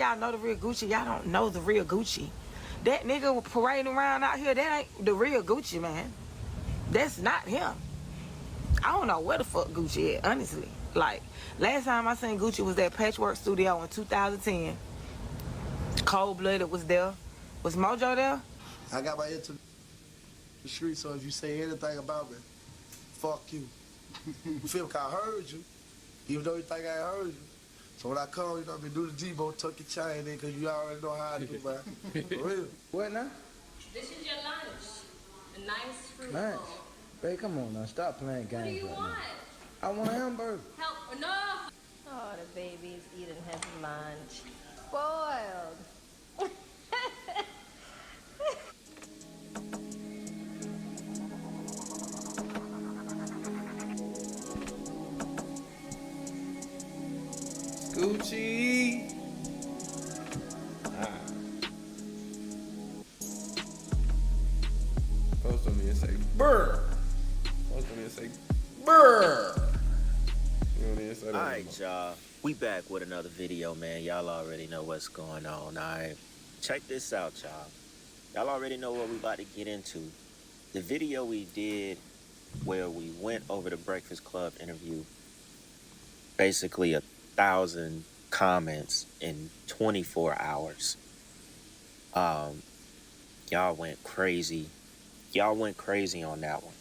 Y'all know the real Gucci. Y'all don't know the real Gucci. That nigga parading around out here, that ain't the real Gucci, man. That's not him. I don't know where the fuck Gucci is, honestly. Like, last time I seen Gucci was at Patchwork Studio in 2010. Cold Blooded was there. Was Mojo there? I got my ear to the street, so if you say anything about me, fuck you. You feel like I heard you, even though you think I heard you. So when I come, you know what I mean, do the Debo, tuck your chain in, because you already know how I do, man. For real. What now? This is your lunch. A nice fruit Lunch? bowl. Babe, come on now. Stop playing games. What do you right want? Now. I want a hamburger. Help. No. Oh, the baby's eating his lunch. Spoiled. Gucci. Post on me and say, brr. Post on me and say, brr. You don't even say that. Alright, y'all. We back with another video, man. Y'all already know what's going on, alright? Check this out, y'all. Y'all already know what we about to get into. The video we did where we went over the Breakfast Club interview, basically 1,000 comments in 24 hours. Y'all went crazy. Y'all went crazy on that one.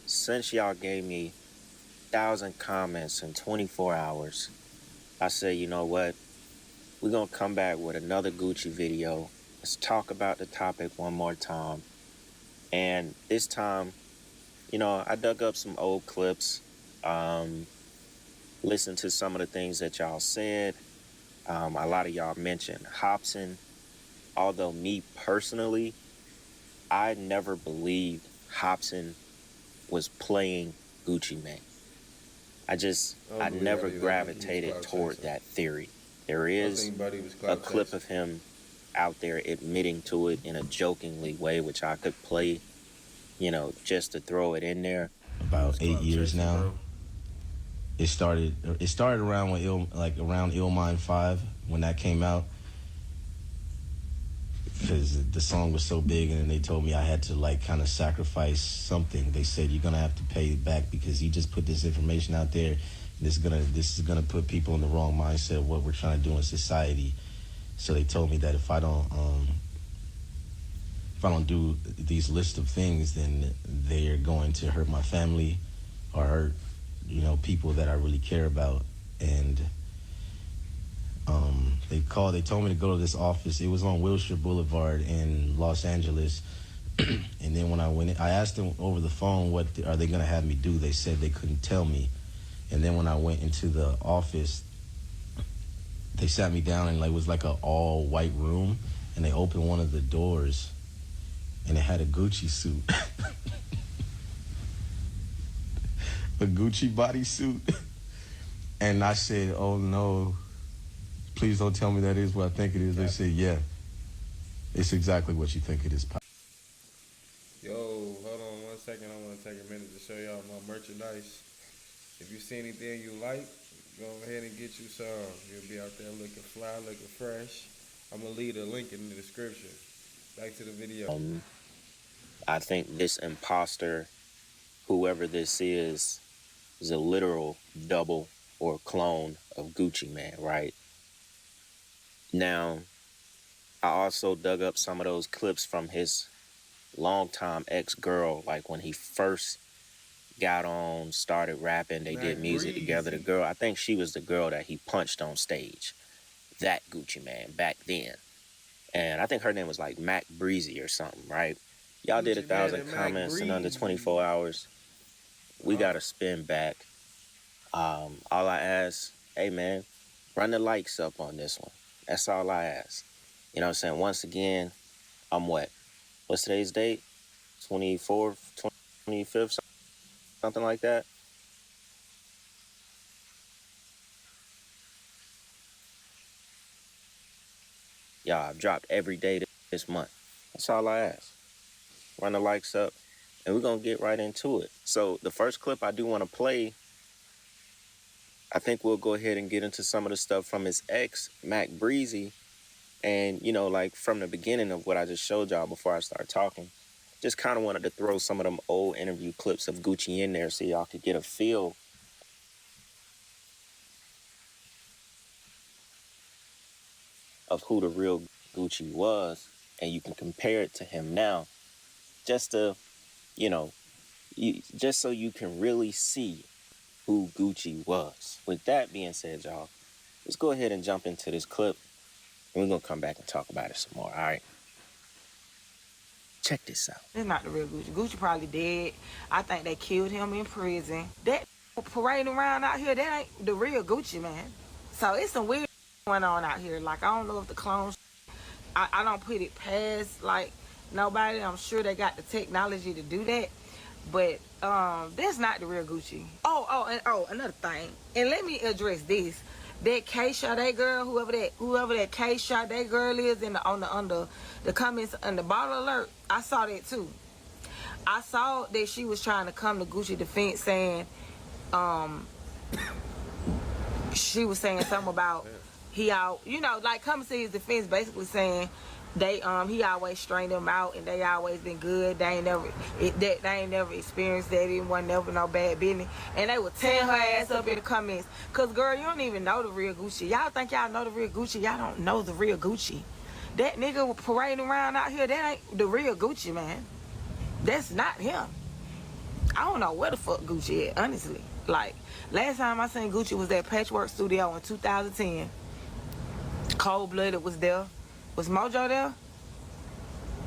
Since y'all gave me 1,000 comments in 24 hours, I said, you know what? We're going to come back with another Gucci video. Let's talk about the topic one more time. And this time, you know, I dug up some old clips, listened to some of the things that y'all said. A lot of y'all mentioned Hobson. Although me personally, I never believed Hobson was playing Gucci Mane. I never gravitated toward that theory. There is a clip of him out there admitting to it in a jokingly way, which I could play, you know, just to throw it in there. About 8 years now. It started around when around Illmind 5 when that came out, because the song was so big, and then they told me I had to like kind of sacrifice something. They said you're gonna have to pay it back because you just put this information out there, and this is gonna put people in the wrong mindset of what we're trying to do in society. So they told me that if I don't do these list of things, then they're going to hurt my family or hurt, you know, people that I really care about. And they told me to go to this office. It was on Wilshire Boulevard in Los Angeles. And then when I went in, I asked them over the phone, what are they going to have me do? They said they couldn't tell me. And then when I went into the office, they sat me down, and it was like an all white room, and they opened one of the doors, and it had a Gucci suit. A Gucci bodysuit. And I said, oh no, please don't tell me that is what I think it is. They said, yeah, it's exactly what you think it is. Yo, hold on 1 second. I want to take a minute to show y'all my merchandise. If you see anything you like, go ahead and get you some. You'll be out there looking fly, looking fresh. I'm going to leave a link in the description. Back to the video. I think this imposter, whoever this is a literal double or clone of Gucci Mane, right? Now, I also dug up some of those clips from his longtime ex-girl, like when he first got on, started rapping, they did music together. The girl, I think she was the girl that he punched on stage. That Gucci Mane back then. And I think her name was like Mac Breezy or something, right? Y'all did 1,000 comments in under 24 hours. We got to spin back. All I ask, hey man, run the likes up on this one. That's all I ask. You know what I'm saying? Once again, I'm what? What's today's date? 24th, 25th, something like that. Y'all, I've dropped every day this month. That's all I ask. Run the likes up, and we're going to get right into it. So the first clip I do want to play, I think we'll go ahead and get into some of the stuff from his ex, Mac Breezy. And, you know, like from the beginning of what I just showed y'all before I started talking, just kind of wanted to throw some of them old interview clips of Gucci in there so y'all could get a feel of who the real Gucci was, and you can compare it to him now, just to, you know, just so you can really see who Gucci was. With that being said, y'all, let's go ahead and jump into this clip, and we're gonna come back and talk about it some more. All right, check this out. It's not the real Gucci. Gucci probably dead. I think they killed him in prison. That parading around out here, that ain't the real Gucci, man. So it's some weird going on out here. Like, I don't know if the clones, I don't put it past, like, nobody. I'm sure they got the technology to do that. But that's not the real Gucci. Another thing. And let me address this. That K Sade girl, whoever that K Sade girl is on the comments on the bottle alert, I saw that too. I saw that she was trying to come to Gucci defense saying, she was saying something about he out, you know, like coming to his defense, basically saying he always strained them out and they always been good. They ain't never experienced that. It wasn't never no bad business. And they would tear her ass up in the comments. Cause girl, you don't even know the real Gucci. Y'all think y'all know the real Gucci. Y'all don't know the real Gucci. That nigga parading around out here, that ain't the real Gucci, man. That's not him. I don't know where the fuck Gucci at, honestly. Like, last time I seen Gucci was at Patchwork Studio in 2010. Cold Blooded was there. Was Mojo there?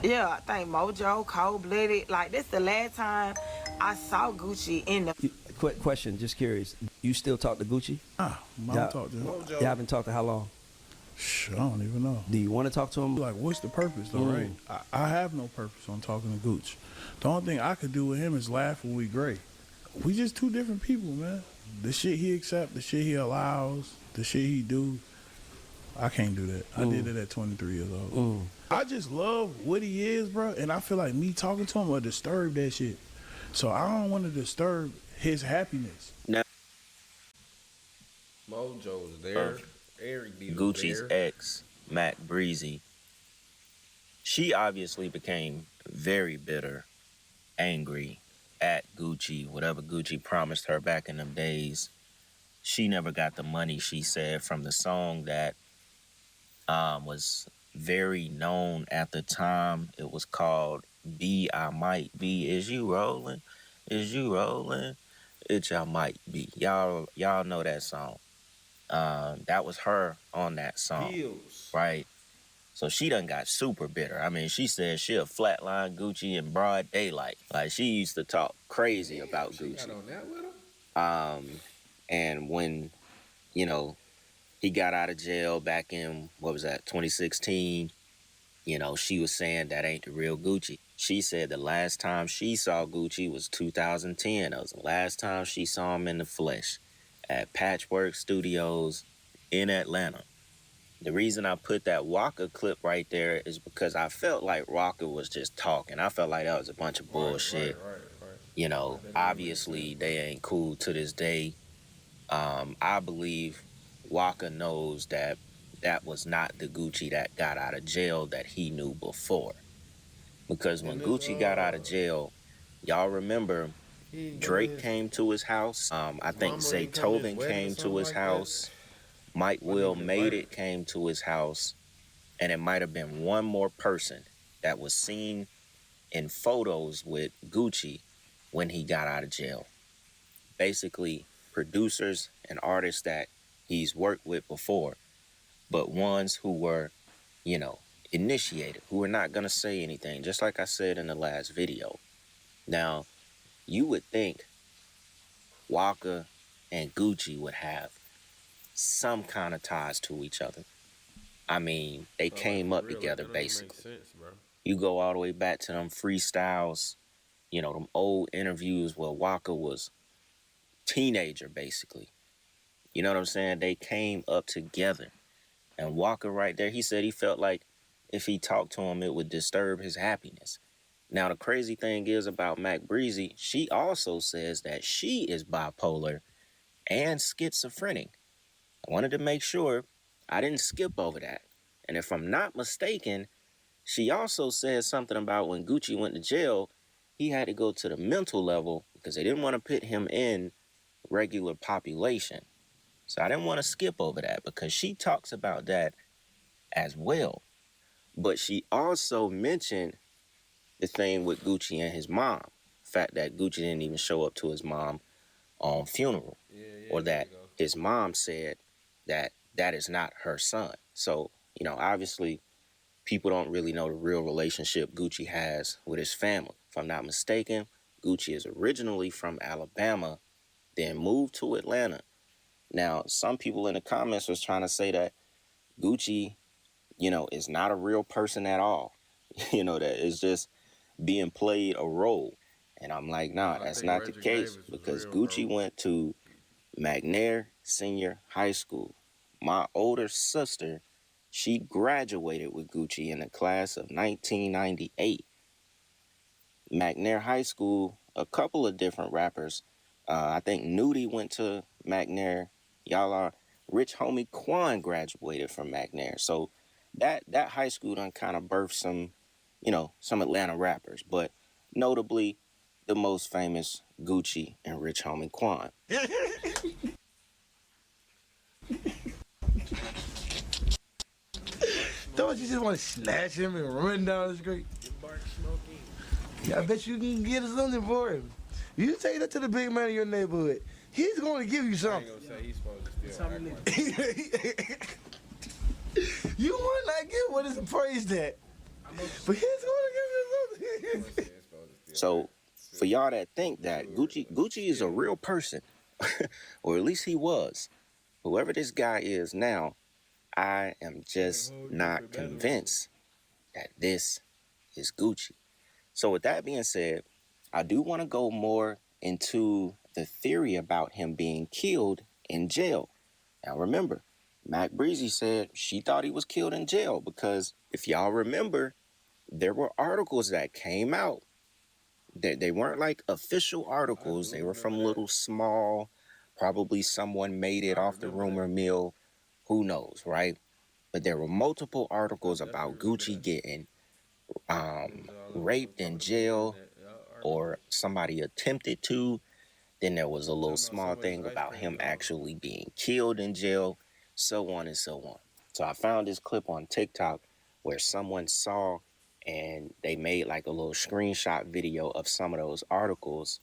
Yeah, I think Mojo, Cold Blooded. Like, this the last time I saw Gucci in the... Quick question, just curious. You still talk to Gucci? I don't talk to him. You haven't talked to how long? I don't even know. Do you want to talk to him? Like, what's the purpose, though, right? I have no purpose on talking to Gucci. The only thing I could do with him is laugh when we great. We just two different people, man. The shit he accept, the shit he allows, the shit he do, I can't do that. I did it at 23 years old. I just love what he is, bro, and I feel like me talking to him will disturb that shit. So I don't want to disturb his happiness. Now, Mojo's there. Eric B. Gucci's ex, Mac Breezy, she obviously became very bitter, angry at Gucci, whatever Gucci promised her back in them days. She never got the money, she said, from the song that was very known at the time. It was called Be I Might Be. Is you rolling? Is you rolling? It y'all might be. Y'all know that song. That was her on that song. Feels. Right? So she done got super bitter. I mean, she said she'll flatline Gucci in broad daylight. Like, she used to talk crazy about She Gucci. got on that with him? And when, you know, he got out of jail back in, 2016, you know, she was saying that ain't the real Gucci. She said the last time she saw Gucci was 2010. That was the last time she saw him in the flesh at Patchwork Studios in Atlanta. The reason I put that Walker clip right there is because I felt like Walker was just talking. I felt like that was a bunch of bullshit. Right. You know, obviously they ain't cool to this day. I believe Walker knows that that was not the Gucci that got out of jail that he knew before. Because when Gucci got out of jail, y'all remember Drake came to his house. I think Zaytoven came to his house. Mike Will Made It came to his house. And it might have been one more person that was seen in photos with Gucci when he got out of jail. Basically, producers and artists that he's worked with before, but ones who were, you know, initiated, who were not going to say anything, just like I said in the last video. Now, you would think Walker and Gucci would have some kind of ties to each other. I mean, they came up together, basically. Sense, bro. You go all the way back to them freestyles, you know, them old interviews where Walker was teenager, basically. You know what I'm saying? They came up together. And Walker right there, he said he felt like if he talked to him, it would disturb his happiness. Now, the crazy thing is about Mac Breezy, she also says that she is bipolar and schizophrenic. I wanted to make sure I didn't skip over that. And if I'm not mistaken, she also said something about when Gucci went to jail, he had to go to the mental level because they didn't want to put him in regular population. So I didn't want to skip over that because she talks about that as well. But she also mentioned the thing with Gucci and his mom. The fact that Gucci didn't even show up to his mom on funeral. Or that his mom said that that is not her son. So, obviously people don't really know the real relationship Gucci has with his family. If I'm not mistaken, Gucci is originally from Alabama, then moved to Atlanta. Now, some people in the comments was trying to say that Gucci, is not a real person at all. That it's just being played a role. And I'm like, nah, that's not the case because Gucci went to McNair Senior High School. My older sister, she graduated with Gucci in the class of 1998. McNair High School, a couple of different rappers. I think Nudie went to McNair. Y'all are Rich Homie Quan graduated from McNair. So that high school done kind of birthed some Atlanta rappers, but notably the most famous Gucci and Rich Homie Quan. Don't you just want to snatch him and run down the street? Yeah, I bet you can get something for him. You take that to the big man in your neighborhood, he's going to give you something. I ain't gonna say he's supposed to steal. You might not get what it's praised at, but he's going to give you something. So for y'all that think that Gucci is a real person, or at least he was, whoever this guy is now, I am just not convinced that this is Gucci. So with that being said, I do want to go more into the theory about him being killed in jail. Now remember, Mac Breezy said she thought he was killed in jail because if y'all remember, there were articles that came out. They weren't like official articles. They were from little small, probably someone made it off the rumor mill. Who knows, right? But there were multiple articles about Gucci getting raped in jail or somebody attempted to. Then there was a little small thing about him actually being killed in jail, so on and so on. So I found this clip on TikTok where someone saw and they made like a little screenshot video of some of those articles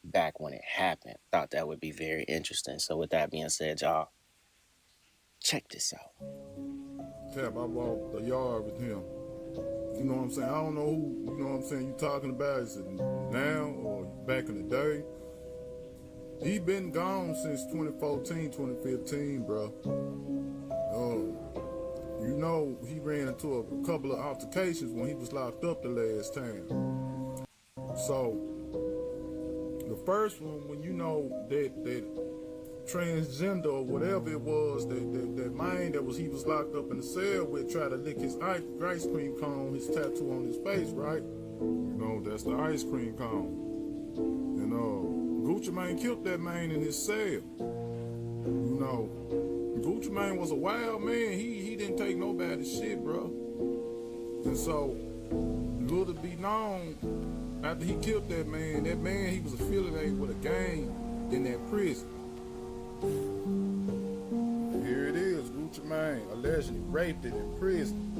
back when it happened. Thought that would be very interesting. So with that being said, y'all, check this out. Tap, I bought the yard with him. You know what I'm saying? I don't know who, you know what I'm saying, you talking about. Is it now or back in the day? He been gone since 2014, 2015, bro. You know, he ran into a couple of altercations when he was locked up the last time. So, the first one, when you know that transgender or whatever it was, that man that he was locked up in the cell with tried to lick his ice cream cone, his tattoo on his face, right? You know, that's the ice cream cone. And Gucci Mane killed that man in his cell. You know, Gucci Mane was a wild man. He didn't take nobody's shit, bro. And so, little to be known, after he killed that man, he was affiliated with a gang in that prison. Here it is, Gucci Mane allegedly raped it in prison.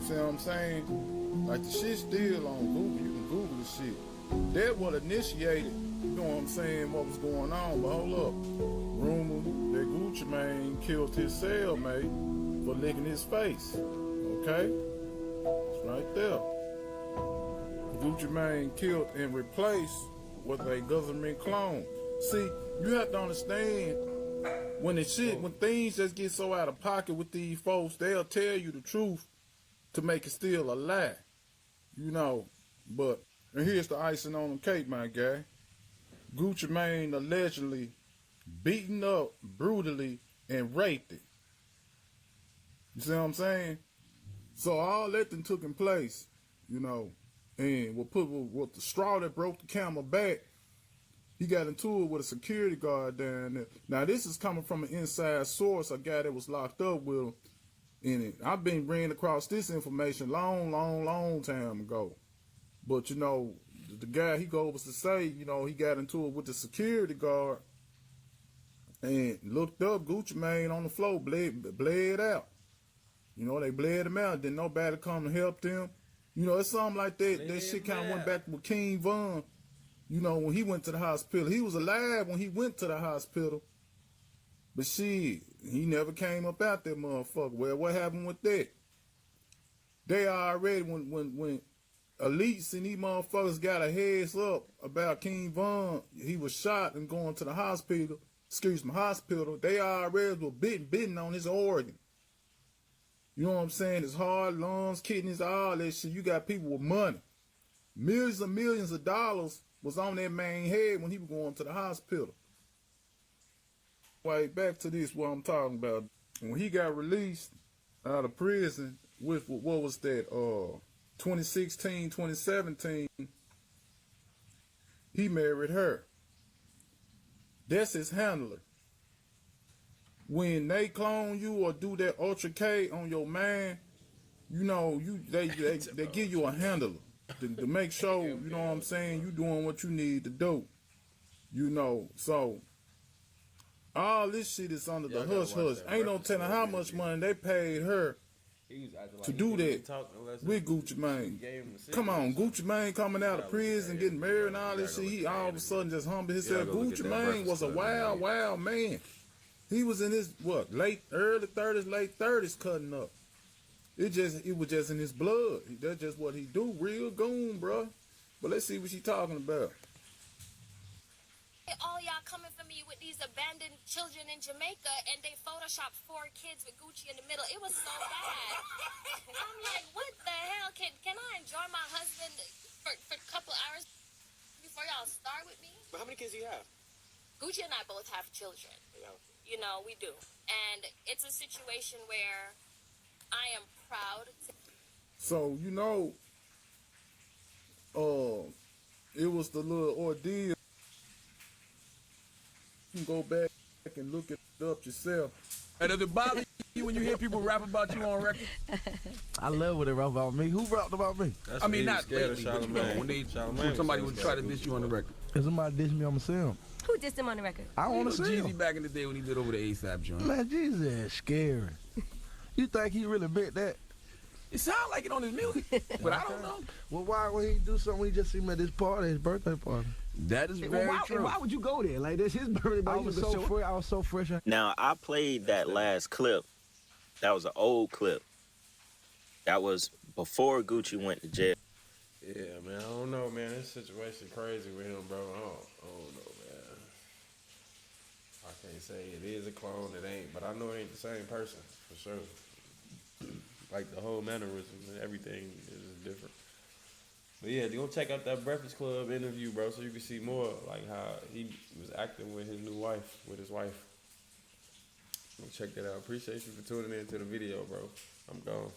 You see what I'm saying? Like the shit's still on Google. You can Google the shit. That what initiated, you know what I'm saying, what was going on. But hold up. Rumor that Gucci Mane killed his cellmate for licking his face. Okay? It's right there. Gucci Mane killed and replaced with a government clone. See, you have to understand, when things just get so out of pocket with these folks, they'll tell you the truth to make it still a lie. You know, but, and here's the icing on the cake, my guy. Gucci Mane allegedly beaten up brutally and raped it. You see what I'm saying? So all that then took in place, you know, and with the straw that broke the camel back, he got into it with a security guard down there. Now this is coming from an inside source, a guy that was locked up with him. in it. I've been bringing across this information long time ago. But, you know, the guy, he goes to say, you know, he got into it with the security guard and looked up Gucci Mane on the floor, bled out. You know, they bled him out. Didn't nobody come to help them. You know, it's something like that. That shit kind of went back with King Von. You know, when he went to the hospital. He was alive when he went to the hospital. But shit, he never came up out that motherfucker. Well, what happened with that? They already, when elites and these motherfuckers got a heads up about King Von, he was shot and going to the hospital, they already were bidding on his organ. You know what I'm saying? His heart, lungs, kidneys, all that shit. You got people with money. Millions and millions of dollars was on that man's head when he was going to the hospital. Way back to this, what I'm talking about. When he got released out of prison, what was that, 2016, 2017, he married her. That's his handler. When they clone you or do that Ultra K on your man, you know, they give you a handler to make sure, you know what I'm saying, you doing what you need to do. You know, so all this shit is under the hush. Ain't no telling how much money they paid her to do that with Gucci Mane. Come on, Gucci Mane coming out of prison, getting married and all this shit, he all of a sudden just humbled himself. Gucci Mane was a wild man. He was in his, early 30s, late 30s cutting up. It was just in his blood. That's just what he do, real goon, bro. But let's see what she talking about. All y'all coming for me with these abandoned children in Jamaica, and they photoshopped 4 kids with Gucci in the middle. It was so bad. I'm like, what the hell? Can I enjoy my husband for a couple hours before y'all start with me? But how many kids do you have? Gucci and I both have children. Yeah. You know, we do. And it's a situation where I am proud to... So, you know, it was the little ordeal. You can go back and look it up yourself. And does it bother you when you hear people rap about you on record? I love when they rap about me. Who rapped about me? I mean, not lately, but you know, when somebody would try to diss you on the record. If somebody diss me, I'ma see him. Who dissed him on the record? I want to see Jeezy him. back in the day when he did over the ASAP joint. Man, Jesus is scary. You think he really meant that? It sounds like it on his music, but I don't know. Well, why would he do something when he just see me at this party, his birthday party? That is very true. Why would you go there? Like, that's his birthday party. I was so fresh. Now, I played that last clip. That was an old clip. That was before Gucci went to jail. Yeah, man, I don't know, man. This situation crazy with him, bro. I don't know, man. I can't say it is a clone, it ain't, but I know it ain't the same person, for sure. Like, the whole mannerisms and everything is different. But yeah, you gonna check out that Breakfast Club interview, bro, so you can see more, like, how he was acting with his new wife, with his wife. Check that out. Appreciate you for tuning in to the video, bro. I'm gone.